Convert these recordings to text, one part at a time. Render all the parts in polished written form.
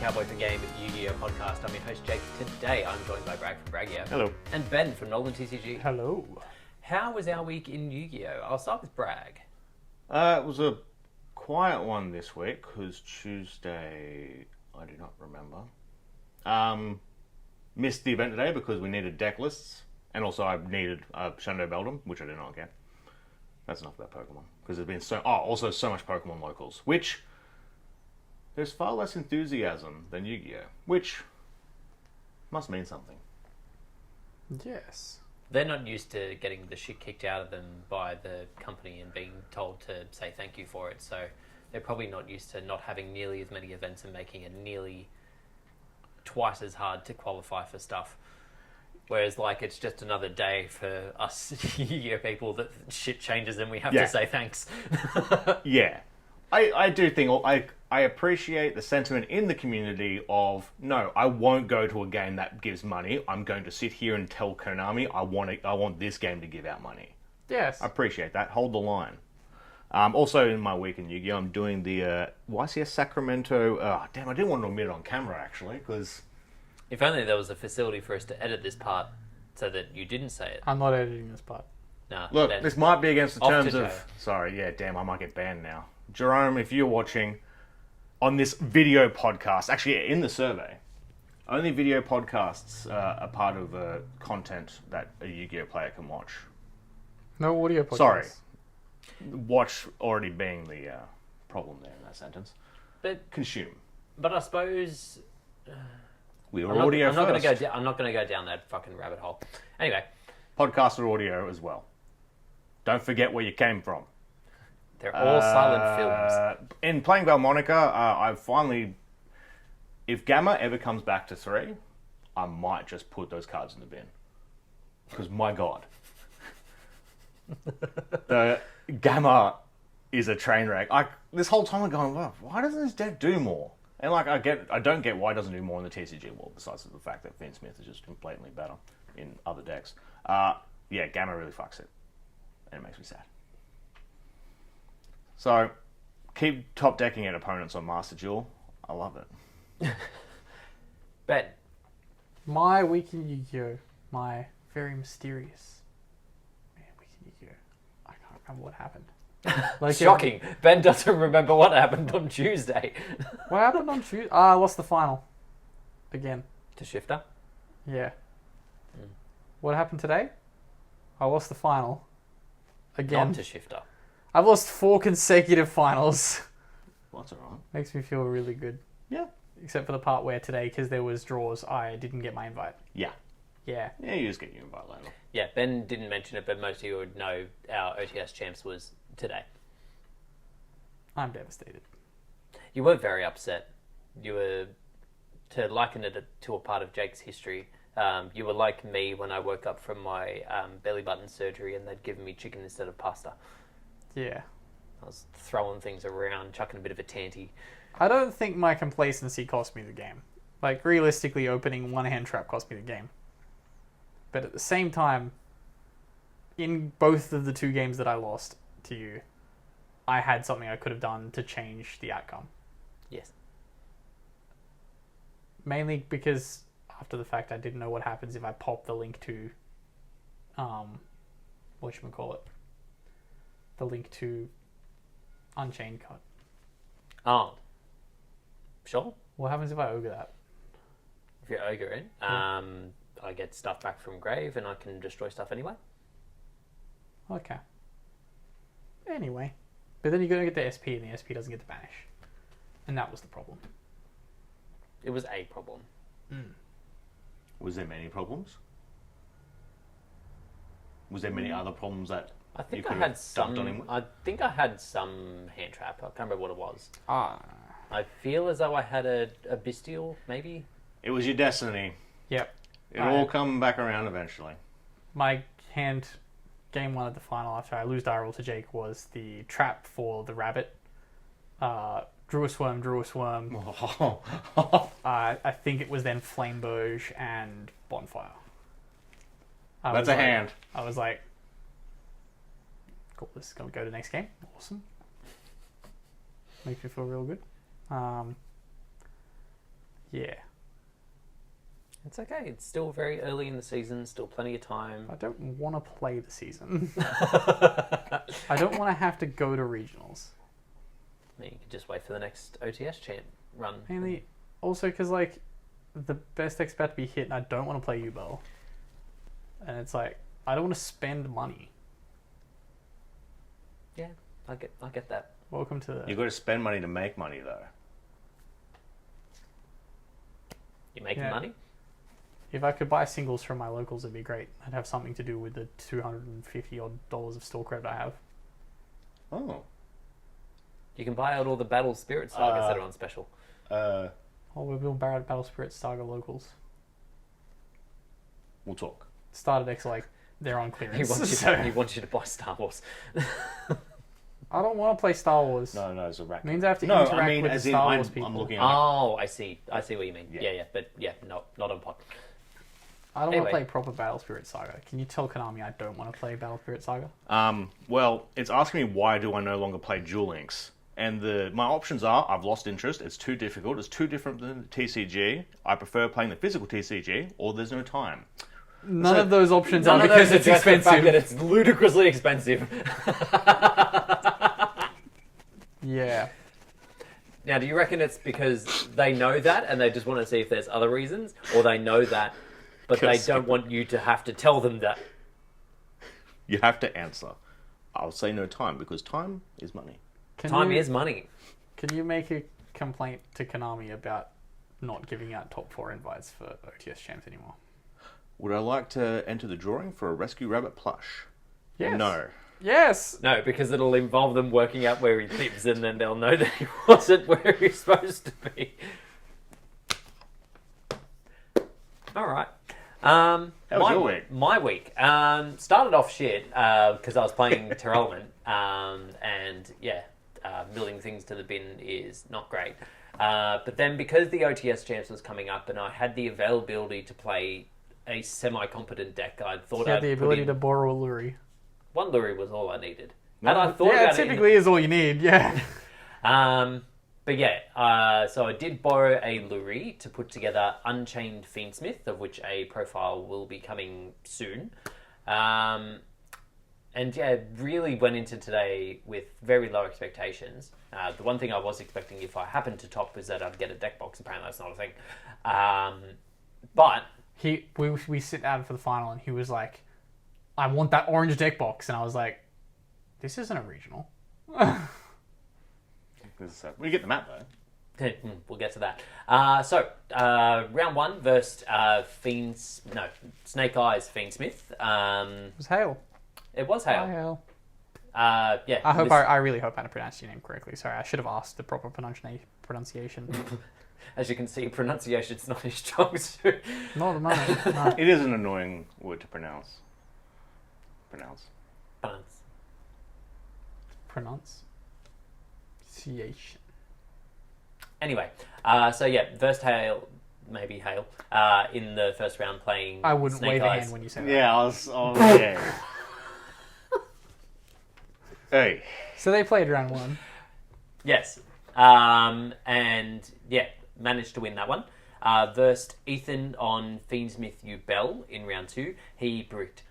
Cowboy4Game Yu-Gi-Oh podcast. I'm your host Jake. Today I'm joined by Bragg from Braggia. Hello. And Ben from NolanTCG. Hello. How was our week in Yu-Gi-Oh? I'll start with Bragg. It was a quiet one this week because Tuesday, I do not remember. Missed the event today because we needed deck lists, and also I needed Shadow Beldum, which I did not get. That's enough about Pokemon because there's been also so much Pokemon locals, which there's far less enthusiasm than Yu-Gi-Oh, which must mean something. Yes. They're not used to getting the shit kicked out of them by the company and being told to say thank you for it, so they're probably not used to not having nearly as many events and making it nearly twice as hard to qualify for stuff. Whereas, like, it's just another day for us Yu-Gi-Oh people that shit changes and we have to say thanks. Yeah. I do think I appreciate the sentiment in the community of, no, I won't go to a game that gives money. I'm going to sit here and tell Konami I want this game to give out money. Yes. I appreciate that. Hold the line. Also, in my week in Yu-Gi-Oh, I'm doing the YCS Sacramento. Damn, I didn't want to admit it on camera, actually, because... If only there was a facility for us to edit this part so that you didn't say it. I'm not editing this part. Nah, Look, this might be against the terms Joe. of... Sorry, yeah, damn, I might get banned now. Jerome, if you're watching on this video podcast, actually in the survey, only video podcasts are part of content that a Yu-Gi-Oh player can watch. No audio podcast. Sorry. Watch already being the problem there in that sentence. But Consume. I suppose... We are audio I'm not first. going to go down that fucking rabbit hole. Anyway. Podcast or audio as well. Don't forget where you came from. They're all silent films. In playing Valmonica, I've finally... If Gamma ever comes back to 3, I might just put those cards in the bin. Because, my God. The Gamma is a train wreck. This whole time I'm going, well, why doesn't this deck do more? And I don't get why it doesn't do more in the TCG world, besides the fact that Fiendsmith is just blatantly better in other decks. Yeah, Gamma really fucks it. And it makes me sad. So, keep top decking at opponents on Master Duel. I love it. Ben. My week in Yu-Gi-Oh! My very mysterious week in Yu-Gi-Oh! I can't remember what happened. Like Shocking. Ben doesn't remember what happened on Tuesday. What happened on Tuesday? I lost the final. Again. To Shifter? Yeah. What happened today? I lost the final. Again. Not to Shifter. I've lost 4 consecutive finals. Well, that's alright. Makes me feel really good. Yeah. Except for the part where today, because there was draws, I didn't get my invite. Yeah. Yeah. Yeah, you just get your invite later. Yeah, Ben didn't mention it, but most of you would know our OTS champs was today. I'm devastated. You were very upset. You were, to liken it to a part of Jake's history, you were like me when I woke up from my belly button surgery and they'd given me chicken instead of pasta. Yeah. I was throwing things around, chucking a bit of a tanty. I don't think my complacency cost me the game. Like, realistically, opening one hand trap cost me the game. But at the same time, in both of the 2 games that I lost to you, I had something I could have done to change the outcome. Yes. Mainly because, after the fact, I didn't know what happens if I pop the link to... whatchamacallit? The link to Unchained card. Oh. Sure. What happens if I ogre that? If you're ogre in, I get stuff back from grave and I can destroy stuff anyway. Okay. Anyway. But then you're going to get the SP and the SP doesn't get the banish. And that was the problem. It was a problem. Was there many problems? Was there many other problems that I think you I could had have dumped on him some. with? I think I had some hand trap. I can't remember what it was. I feel as though I had a bestial, maybe. It was your destiny. Yep. It'll all come back around eventually. My hand, game 1 at the final after I lose die roll to Jake, was the trap for the rabbit. Drew a swarm. I think it was then Flamberge and Bonfire. That's a hand. I was like, cool, this is going to go to the next game. Awesome. Makes me feel real good. Yeah. It's okay. It's still very early in the season. Still plenty of time. I don't want to play the season. I don't want to have to go to regionals. You can just wait for the next OTS champ run. Mainly, also because like the best deck's about to be hit, and I don't want to play U-Bell. And it's like I don't want to spend money. Yeah, I get that. Welcome to the... You've got to spend money to make money, though. You making Yeah. money? If I could buy singles from my locals, it'd be great. I'd have something to do with the $250 odd of store credit I have. Oh. You can buy out all the Battle Spirit sagas that are on special. Oh, we're building Battle Spirit Saga locals. We'll talk. Starter decks like they're on He clearance. wants you to buy Star Wars. I don't want to play Star Wars. No, it's a rack. It means I have to No, interact I mean, with the as in, Star Wars I'm people. looking at Oh, I see what you mean. Yeah. Yeah, but not on pod. I don't Anyway. want to play proper Battle Spirit Saga. Can you tell Konami I don't want to play Battle Spirit Saga? Well, it's asking me why do I no longer play Duel Links. And my options are, I've lost interest, it's too difficult, it's too different than TCG, I prefer playing the physical TCG, or there's no time. None of those options are because it's expensive. The fact that it's ludicrously expensive. Yeah. Now, do you reckon it's because they know that and they just want to see if there's other reasons, or they know that, but they don't want you to have to tell them that? You have to answer. I'll say no time, because time is money. Time is money. Can you make a complaint to Konami about not giving out top 4 invites for OTS champs anymore? Would I like to enter the drawing for a Rescue Rabbit plush? Yes. No. Yes! No, because it'll involve them working out where he lives, and then they'll know that he wasn't where he's supposed to be. All right. How was your week? My week started off shit because I was playing Terrelman, and yeah, milling things to the bin is not great. But then because the OTS champs was coming up, and I had the availability to play a semi-competent deck, I thought You I'd had the ability to borrow a Luri. one Luri was all I needed. No. And I thought Yeah, about it typically is all you need, yeah. But yeah, so I did borrow a Luri to put together Unchained Fiendsmith, of which a profile will be coming soon. And yeah, really went into today with very low expectations. The one thing I was expecting if I happened to top was that I'd get a deck box. Apparently that's not a thing. But... We sit down for the final and he was like, I want that orange deck box. And I was like, this isn't a regional. We get the map, though. We'll get to that. So, round 1 versus Snake Eyes Fiendsmith. It was Hale. It was Hi, Hale. Hale. Yeah. I really hope I pronounced your name correctly. Sorry, I should have asked the proper pronunciation. As you can see, pronunciation's not his strong suit. No. It is an annoying word to pronounce. Pronunciation. Anyway, so yeah, first Hale, maybe Hale, in the first round playing I wouldn't Snake wave a Eyes. hand when you say that. Yeah, yeah. Hey. So they played round 1. Yes. And yeah, managed to win that one. Versed Ethan on Fiendsmith U Bell in round 2. He bricked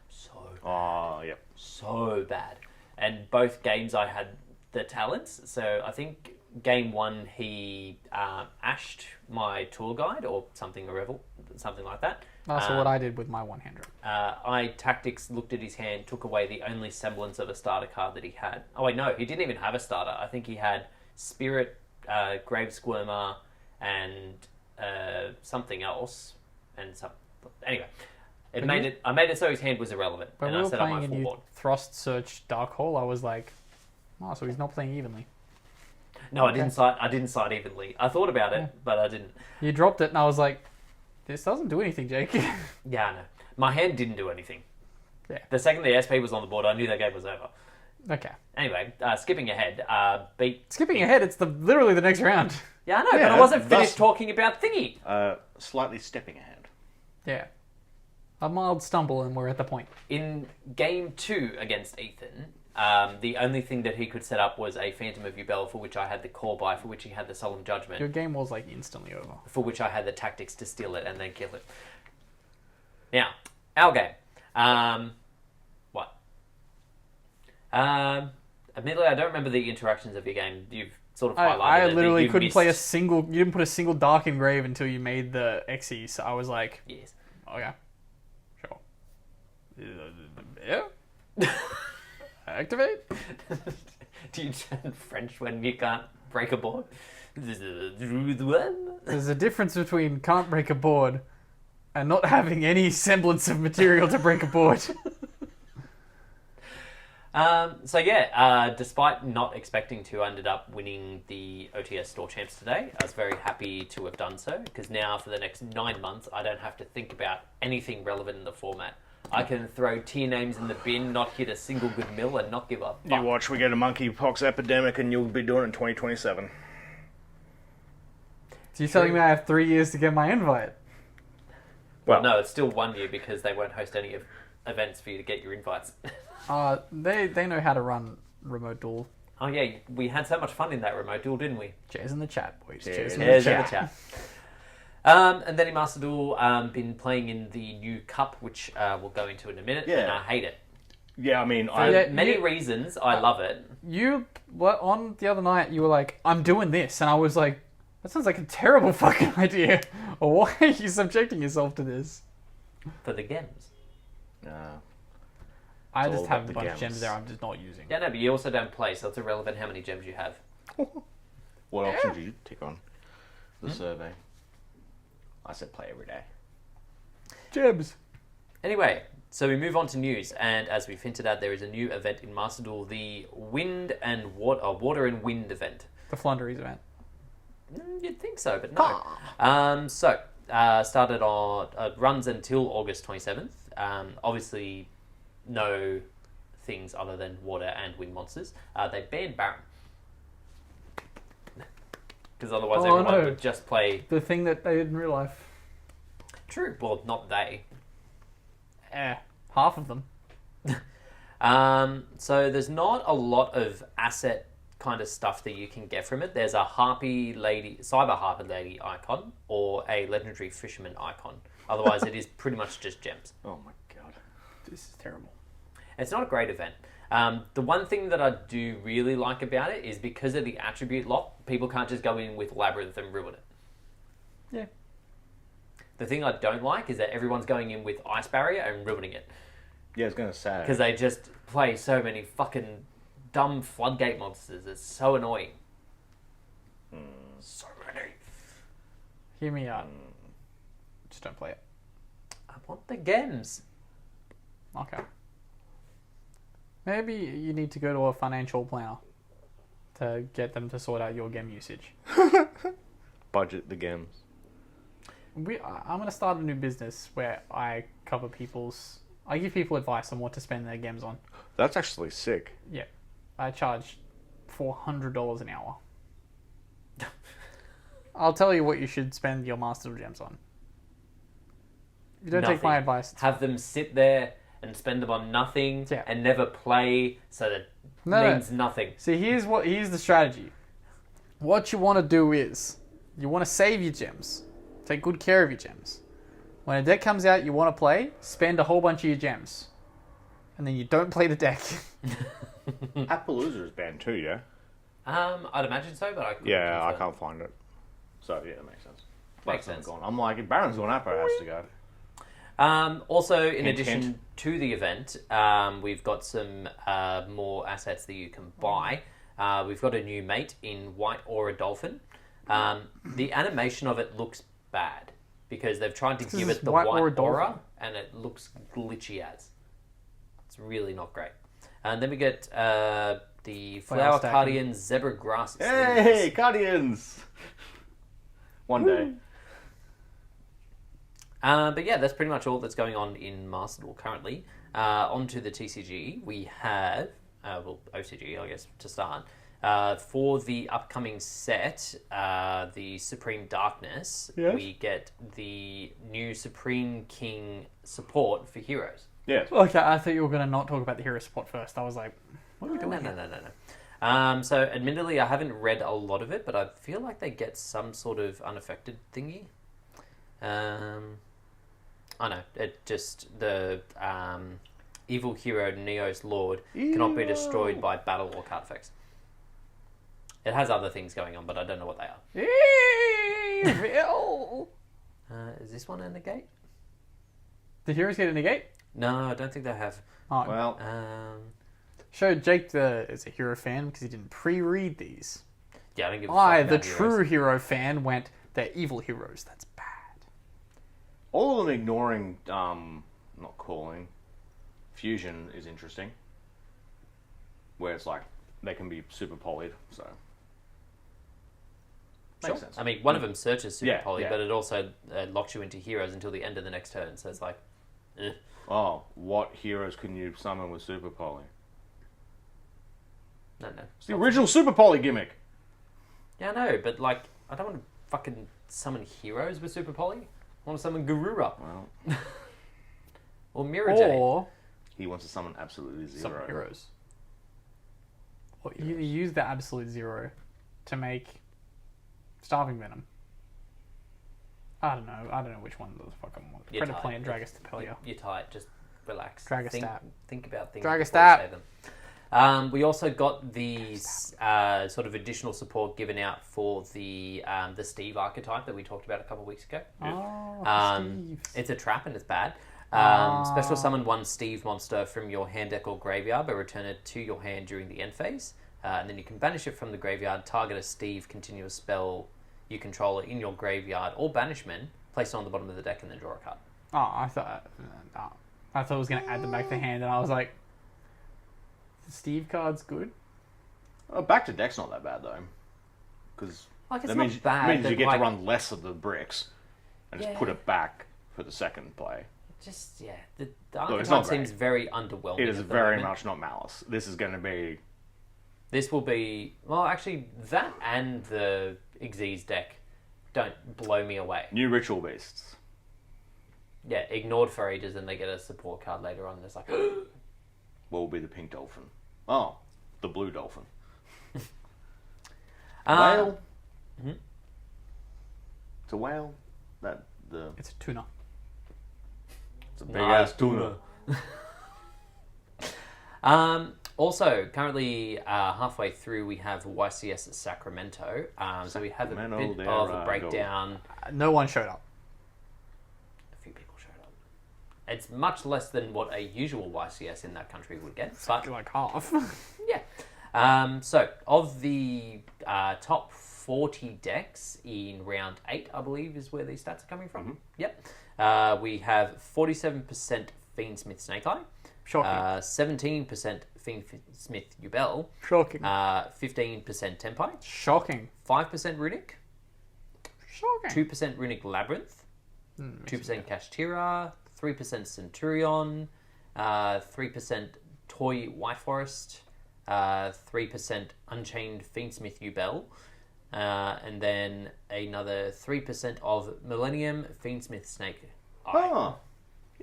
Oh, yep. so bad. And both games I had the talents. So I think game 1 he ashed my tour guide or something like that. That's what I did with my one-hander. I tactics looked at his hand, took away the only semblance of a starter card that he had. Oh wait, no, he didn't even have a starter. I think he had Spirit, Grave Squirmer, and something else. Anyway, I made it so his hand was irrelevant, When and we I were set up my playing and full you board. thrust search Dark Hole, I was like, oh, so he's not playing evenly. No, Okay. I didn't side evenly. I thought about it, but I didn't. You dropped it, and I was like, this doesn't do anything, Jake. Yeah, I know. My hand didn't do anything. Yeah. The second the SP was on the board, I knew that game was over. Okay. Anyway, skipping ahead, beat... Skipping ahead, it's literally the next round. Yeah, I know, Yeah, but I wasn't finished thus- talking about Thingy. Slightly stepping ahead. Yeah. A mild stumble, and we're at the point. In game 2 against Ethan, The only thing that he could set up was a Phantom of Yubel, for which I had the core buy, for which he had the Solemn Judgment, Your game was like instantly over. for which I had the tactics to steal it and then kill it. Now, our game. What? Admittedly, I don't remember the interactions of your game. You've sort of highlighted I it, that literally you couldn't play a missed. single. You didn't put a single Dark Engrave until you made the Xe. So I was like, Yes. okay, sure. Yeah. Activate. Do you turn French when you can't break a board? There's a difference between can't break a board and not having any semblance of material to break a board. Despite not expecting to, I ended up winning the OTS Store Champs today. I was very happy to have done so, because now for the next 9 months, I don't have to think about anything relevant in the format. I can throw tier names in the bin, not hit a single good mill, and not give up. You watch, we get a monkeypox epidemic, and you'll be doing it in 2027. So you're telling me I have 3 years to get my invite? Well, no, it's still 1 year because they won't host any events for you to get your invites. They know how to run remote duel. Oh yeah, we had so much fun in that remote duel, didn't we? Cheers in the chat, boys. Cheers. Cheers There's in in the the chat. chat. And then in Master Duel, been playing in the new cup, which we'll go into in a minute, and Yeah. I hate it. Yeah, I mean, For many reasons, I love it. On the other night, you were like, I'm doing this. And I was like, that sounds like a terrible fucking idea. Or why are you subjecting yourself to this? For the gems. I It's just all have about a the bunch of gems. gems there I'm just not using. Yeah, no, but you also don't play, so it's irrelevant how many gems you have. What option do you tick on the survey? I said play every day. Gems. Anyway, so we move on to news, and as we've hinted at, there is a new event in Master Duel, the Water and Wind event. The Flunderies event. You'd think so, but no. Started on runs until August 27th. Obviously, no things other than water and wind monsters. They banned Baron. Because otherwise everyone would just play... The thing that they did in real life. True, well, not they. Half of them. So there's not a lot of asset kind of stuff that you can get from it. There's a cyber harpy lady icon, or a legendary fisherman icon. Otherwise, it is pretty much just gems. Oh my god. This is terrible. It's not a great event. The one thing that I do really like about it is because of the attribute lock, people can't just go in with Labyrinth and ruin it. Yeah. The thing I don't like is that everyone's going in with Ice Barrier and ruining it. Yeah, it's gonna say. Because they just play so many fucking dumb floodgate monsters. It's so annoying. So many. Hear me out. Just don't play it. I want the gems. Okay. Maybe you need to go to a financial planner to get them to sort out your gem usage. Budget the gems. I'm going to start a new business where I give people advice on what to spend their gems on. That's actually sick. Yeah. I charge $400 an hour. I'll tell you what you should spend your Master Gems on. If you don't take my advice. Have them sit there and spend them on nothing and never play, so that means nothing. See, here's the strategy. What you want to do is you want to save your gems. Take good care of your gems. When a deck comes out you want to play, spend a whole bunch of your gems. And then you don't play the deck. Appaloosa is banned too, yeah? I'd imagine so, but I couldn't Yeah, I confirm. can't find it. So, yeah, it makes sense. Makes sense. Gone. I'm like, if Baron's gone, Appa has to go. Also, in Hint, addition hint. to the event, we've got some more assets that you can buy. We've got a new mate in White Aura Dolphin. The animation of it looks bad because they've tried to give it the white aura and it looks glitchy as. It's really not great. And then we get the Flower Cardian Zebra Grass. Hey, Guardians! One day. But yeah, that's pretty much all that's going on in Master Duel currently. Onto the TCG, we have, OCG, I guess, to start. For the upcoming set, the Supreme Darkness, we get the new Supreme King support for heroes. Yes. Okay, I thought you were going to not talk about the hero support first. I was like... What are we doing? No. So, admittedly, I haven't read a lot of it, but I feel like they get some sort of unaffected thingy. I know. It just the evil hero Neo's Lord cannot be destroyed by battle or card effects. It has other things going on, but I don't know what they are. Evil. Is this one a negate? The heroes get a negate? No, I don't think they have. Oh, Well, show Jake is a hero fan because he didn't pre-read these. Yeah, I don't give a I, fuck the about true heroes. hero fan, went, they're evil heroes. That's bad. all of them ignoring, not calling, fusion is interesting. Where it's like, they can be super polyed, so. Makes sense. I mean, one of them searches super Yeah, poly, yeah. but it also locks you into heroes until the end of the next turn. So it's like, Oh, what heroes can you summon with super poly? no. It's the original super poly gimmick. Yeah, I know, but like, I don't want to fucking summon heroes with super poly. I want to summon Garura Well, or Mirajade. Or he wants to summon absolutely some zero. heroes. Or you use the absolute zero to make Starving Venom. I don't know which one the fuck I want. You're Predator Plant, tight. Dragostapelia. You're tight. Just relax. Dragastat. Think about things. Dragastat. before you say them. We also got these sort of additional support given out for the Steve archetype that we talked about a couple of weeks ago. Oh, Steve. It's a trap and it's bad. Special summon one Steve monster from your hand deck or graveyard, but return it to your hand during the end phase. And then you can banish it from the graveyard, target a Steve continuous spell you control it in your graveyard or banishment, place it on the bottom of the deck, and then draw a card. Oh, I thought it was going to add them back to hand, and I was like, the Steve card's good. Back to deck's not that bad though, because Like, it's that not means, bad, means but, you get like- to run less of the bricks and just Yeah. put it back for the second play. Just, yeah. The it's archetype not seems great. very underwhelming. It is at the very moment. much not malice. This is going to be This will be... Well, actually, that and the Xyz deck don't blow me away. new ritual beasts. Yeah, ignored for ages, and they get a support card later on, and it's like... What will be the pink dolphin? Oh, the blue dolphin. Uh, Whale. It's a whale. It's a tuna. It's a big ass tuna. Also, currently halfway through, we have YCS Sacramento. So we have a Sacramento, bit there of I a go. breakdown. No one showed up. A few people showed up. It's much less than what a usual YCS in that country would get. But Like half. yeah. So, of the top 40 decks in round 8, I believe, is where these stats are coming from. Yep. We have 47% Fiendsmith Snake Eye, Shocking. 17% Fiendsmith Ubel, Shocking. 15% Tempai, Shocking. 5% Runic, Shocking. 2% Runic Labyrinth, 2% Kashtira, 3% Centurion, 3% Toy White Forest, 3% Unchained Fiendsmith Ubel, and then another 3% of Millennium Fiendsmith Snake Eye. Oh,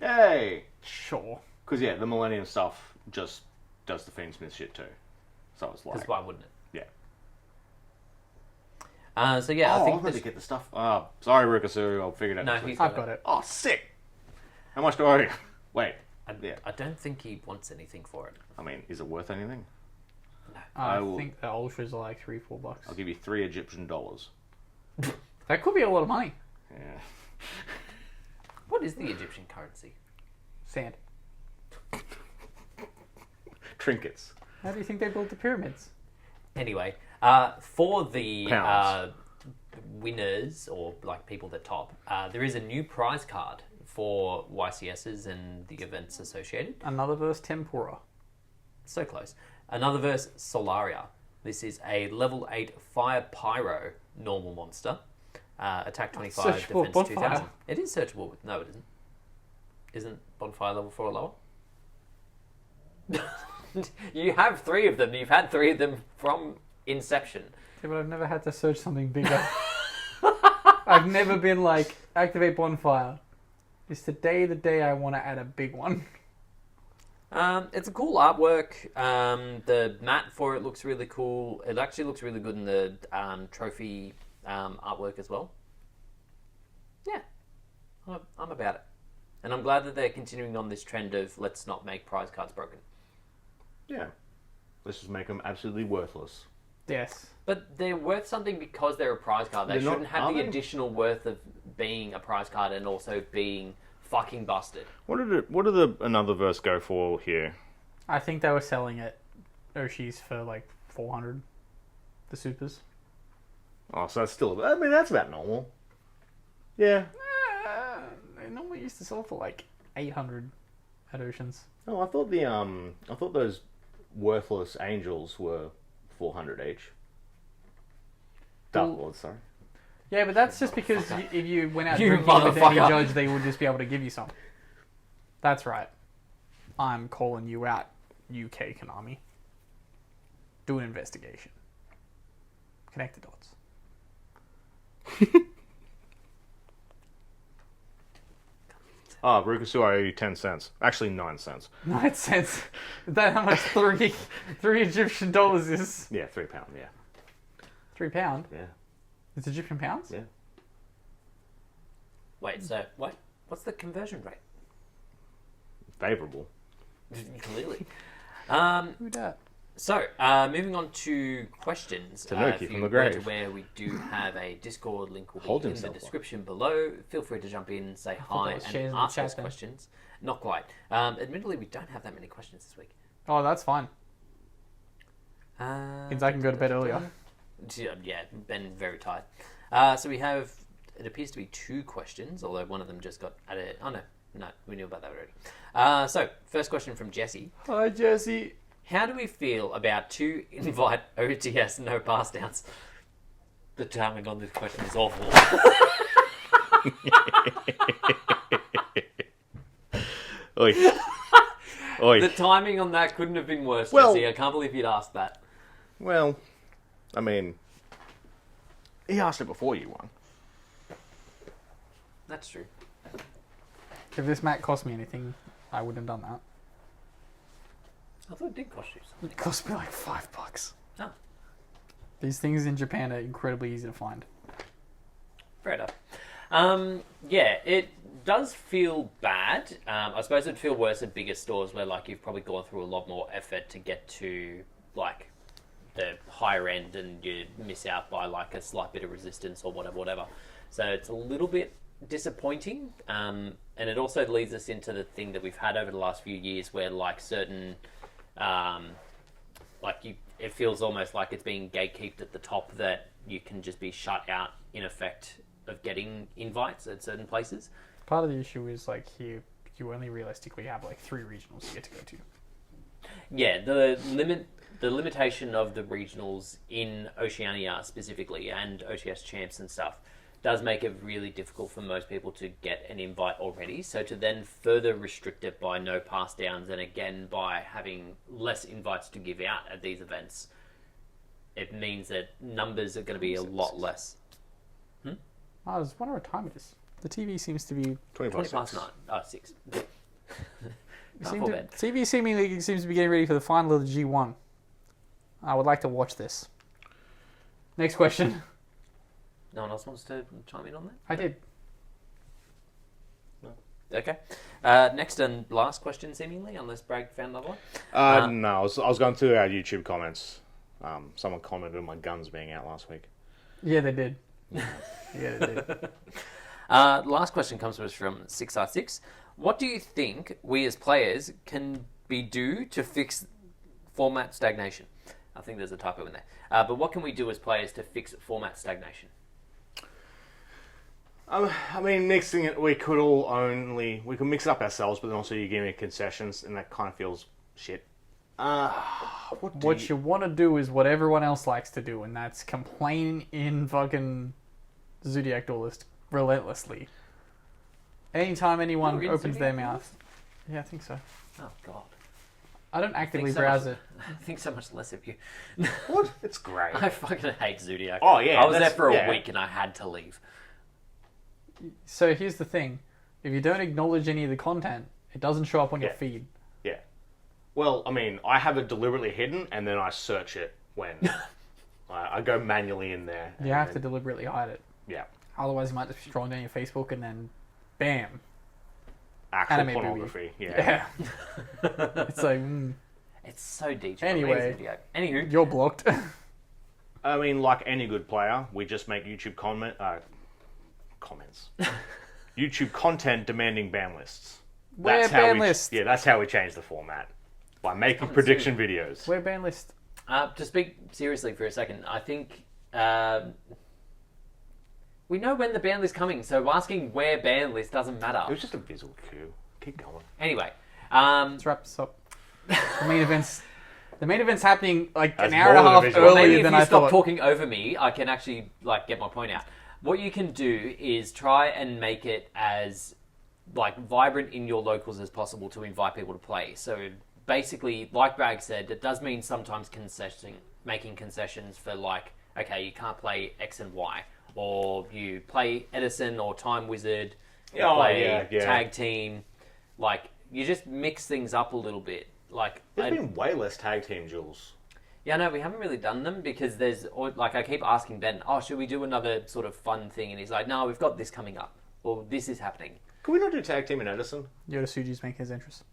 yay! Sure. Because yeah, the Millennium stuff just does the Fiendsmith shit too. So it's Because like, why wouldn't it? yeah. So yeah, Oh, I I think was meant this... to get the stuff. Sorry, Rikasu, I'll figure it out. No, next week. he's I've got it. Oh, sick! How much do I? Wait. Yeah. I don't think he wants anything for it. I mean, is it worth anything? I will- think the ultras are like $3-4 bucks. I'll give you 3 Egyptian dollars. That could be a lot of money. Yeah. What is the Egyptian currency? Sand. Trinkets. How do you think they built the pyramids? Anyway, for the Pounds. winners, or like people that top, there is a new prize card for YCSs and the events associated. Another verse Tempura. So close. Another verse, Solaria. This is a level 8 Fire Pyro normal monster. Attack 25, Searchable defense bonfire. 2000. It is searchable. No, it isn't. Isn't Bonfire level 4 or lower? You have 3 of them. You've had 3 of them from inception. Yeah, but I've never had to search something bigger. I've never been like, activate bonfire. Is today the day I want to add a big one? It's a cool artwork. The mat for it looks really cool. It actually looks really good in the trophy artwork as well. Yeah, I'm about it. And I'm glad that they're continuing on this trend of let's not make prize cards broken. Yeah. Let's just make them absolutely worthless. Yes. But they're worth something because they're a prize card. They They're not- shouldn't have are the they? additional worth of being a prize card and also being fucking busted. What did another verse go for here? I think they were selling at Oshi's for like 400. The supers. Oh, so that's still... I mean, that's about normal. Yeah. They normally used to sell for like 800 at Oceans. Oh, I thought those worthless angels were 400 each. Dark Well- Lords, sorry. Yeah, but that's just because if you went out You drinking with any motherfucker. judge, they would just be able to give you some. That's right. I'm calling you out, UK Konami. Do an investigation. Connect the dots. Ah, Rukusu, I owe you 10 cents. Actually, 9 cents. 9 cents. Is that how much three Egyptian dollars is? Yeah, £3, yeah. £3? Yeah. It's Egyptian pounds? Yeah. Wait, so what? What's the conversion rate? Favourable. Clearly. Who dat? So, moving on to questions. Tanuki if from you the go to grave. where we do have a Discord link will be Hold in himself the up. description below. Feel free to jump in, say hi, that was shares and in the ask chat us then. questions. Not quite. Admittedly, we don't have that many questions this week. Oh, that's fine. Means I can go to bed earlier. Yeah, been very tired. So we have, it appears to be 2 questions, although one of them just got added. Oh, no, we knew about that already. So, first question from Jesse. Hi, Jesse. How do we feel about 2 invite OTS no pass downs? The timing on this question is awful. Oi. Oi. The timing on that couldn't have been worse, Well- Jesse. I can't believe you'd asked that. Well, I mean, he asked it before you won. That's true. If this mat cost me anything, I wouldn't have done that. I thought it did cost you something. It cost me like $5. Oh, These things in Japan are incredibly easy to find. fair enough. Yeah, it does feel bad. I suppose it'd feel worse at bigger stores where, like, you've probably gone through a lot more effort to get to, like, the higher end and you miss out by, like, a slight bit of resistance or whatever. So it's a little bit disappointing. And it also leads us into the thing that we've had over the last few years where, like, certain... it feels almost like it's being gatekeeped at the top, that you can just be shut out, in effect, of getting invites at certain places. Part of the issue is like here, you only realistically have like 3 regionals you get to go to. Yeah, the limitation of the regionals in Oceania specifically and OTS champs and stuff does make it really difficult for most people to get an invite already. So to then further restrict it by no pass downs and again by having less invites to give out at these events, it means that numbers are going to be a lot less. I was wondering what time it is. The TV seems to be... 20 25 past cents. 9. Oh, 6. TV seemingly seems to be getting ready for the final of the G1. I would like to watch this. Next question. No one else wants to chime in on that? I did. Okay. Next and last question, seemingly, unless Bragg found another one. No, I was going through our YouTube comments. Someone commented on my guns being out last week. Yeah, they did. Yeah, they did. Last question comes to us from 6R6. What do you think we as players can do to fix format stagnation? I think there's a typo in there. But what can we do as players to fix format stagnation? I mean, mixing it, we could mix it up ourselves, but then also you give me concessions, and that kind of feels shit. What you want to do is what everyone else likes to do, and that's complain in fucking Zodiac Duelist relentlessly. Anytime anyone You're in opens their Zodiac mouth. Yeah, I think so. Oh, God. I don't actively so browse much- it. I think so much less of you. What? It's great. I fucking hate Zodiac. Oh, yeah, I was there that's- for a yeah. week and I had to leave. So here's the thing. If you don't acknowledge any of the content, it doesn't show up on your Yeah. feed. Yeah. Well, I mean, I have it deliberately hidden, and then I search it when I go manually in there. You have to deliberately hide it. Yeah. Otherwise, you might just be scrolling down your Facebook and then, bam. Actual Anime pornography. Yeah. It's like, It's so deep. Anyway. Video. Anywho, you're blocked. I mean, like any good player, we just make YouTube comments. YouTube content demanding ban lists. Where ban list? Yeah, that's how we change the format. By making prediction videos. Where ban list? to speak seriously for a second, I think we know when the ban list is coming, so asking where ban list doesn't matter. It was just a visual cue. Keep going. Anyway, Let's wrap this up. The main event's happening like That's an hour and a more half than a visual. maybe earlier if than you I stop thought. talking over me, I can actually get my point out. What you can do is try and make it as vibrant in your locals as possible to invite people to play. So basically, like Bragg said, it does mean sometimes making concessions for okay, you can't play X and Y, or you play Edison or Time Wizard, you play Tag Team. You just mix things up a little bit. There's been way less tag team duels. Yeah, no, we haven't really done them because I keep asking Ben, should we do another sort of fun thing? And he's like, no, we've got this coming up, or this is happening. Could we not do tag team in Edison? Yoda Suji's making his interest.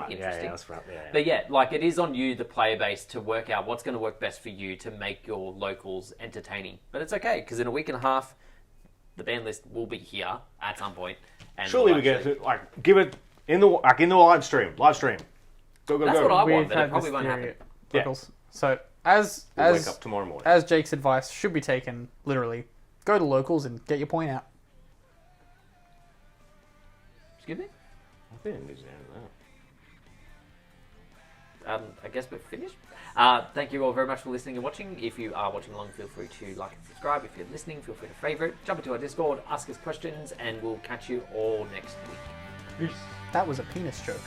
Interesting. That's right. Yeah. But yeah, it is on you, the player base, to work out what's going to work best for you to make your locals entertaining. But it's okay, because in a week and a half, the ban list will be here at some point. And Surely we get to give it in the live stream. Live stream. Go. That's what I want, We've but had it probably this won't theory happen. at Locals. So as We'll wake up tomorrow morning. as Jake's advice should be taken literally, go to Locals and get your point out. Excuse me? I think it needs to end that. I guess we're finished. Thank you all very much for listening and watching. If you are watching along, feel free to like and subscribe. If you're listening, feel free to favourite. Jump into our Discord, ask us questions, and we'll catch you all next week. That was a penis joke.